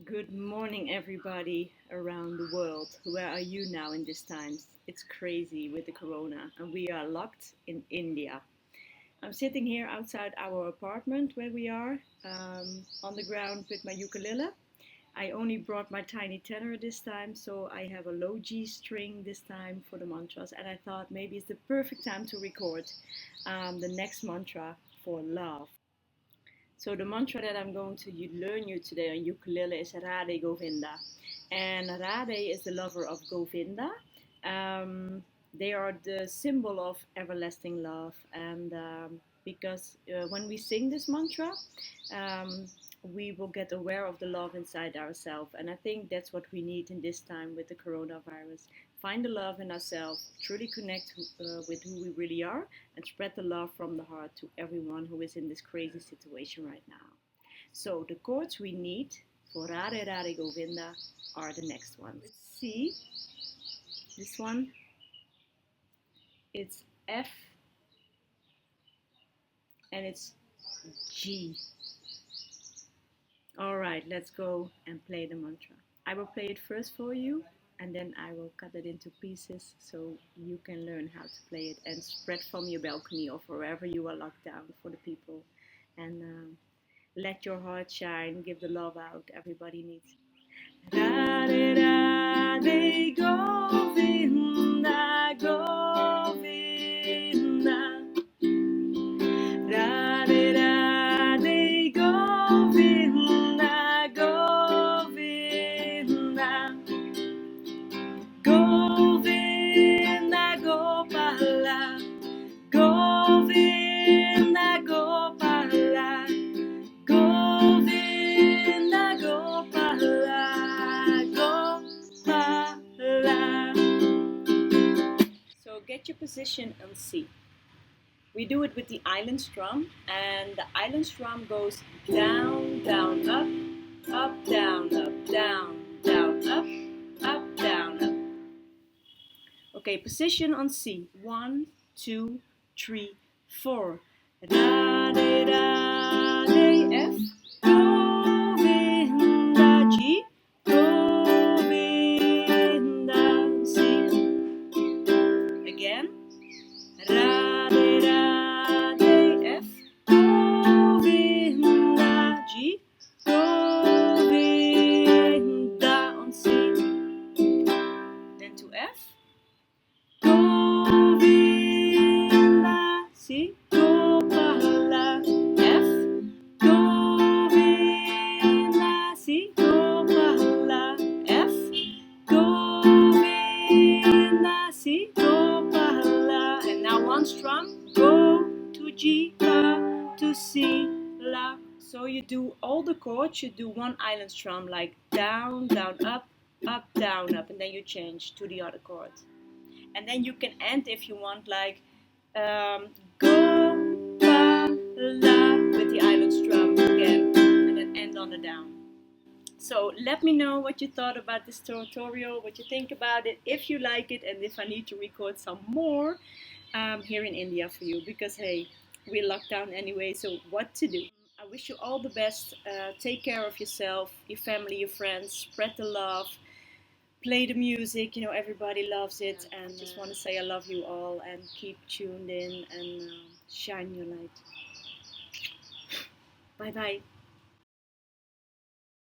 Good morning, everybody around the world. Where are you now in these times? It's crazy with the corona, and we are locked in India. I'm sitting here outside our apartment where we are, on the ground with my ukulele. I only brought my tiny tenor this time, so I have a low G string this time for the mantras, and I thought maybe it's the perfect time to record the next mantra for love. So the mantra that I'm going to learn you today on ukulele is Radhe Govinda. And Radhe is the lover of Govinda. They are the symbol of everlasting love. And because when we sing this mantra, um, we will get aware of the love inside ourselves. And I think that's what we need in this time with the coronavirus. Find the love in ourselves, truly connect with who we really are, and spread the love from the heart to everyone who is in this crazy situation right now. So the chords we need for Radhe Radhe Govinda are the next ones. Let's see. This one, it's F and it's G. All right, let's go and play the mantra. I will play it first for you, and then I will cut it into pieces so you can learn how to play it and spread from your balcony or wherever you are locked down for the people. And let your heart shine, give the love out. Everybody needs it. Radhe Radhe Govinda Govinda. Radhe Radhe Govinda Govinda. Govinda Gopala. Govinda Gopala. Govinda Gopala. Gopala. So get your position on C. We do it with the island strum, and the island strum goes down, down, up, down, down, down, up, down, up. Okay, position on C. 1, 2, 3, 4. Da, de, da, de, F. Govinda, G. Govinda, C. Again. Radhe Radhe F. Govinda, G. Govinda on C. Then to F. Govinda, C. Gopala, F. Govinda, C. Gopala, F. Govinda, C. Gopala. And now one strum. Go to G, La to C, La. So you do all the chords, you do one island strum like down, down, up, down, up, and then you change to the other chord. And then you can end if you want like go, la, la with the island strum again, and then end on the down. So let me know what you thought about this tutorial, what you think about it, if you like it, and if I need to record some more here in India for you, because hey, we're locked down anyway, so what to do? I wish you all the best. Take care of yourself, your family, your friends, spread the love, play the music, everybody loves it, and just want to say I love you all, and keep tuned in and shine your light. Bye bye.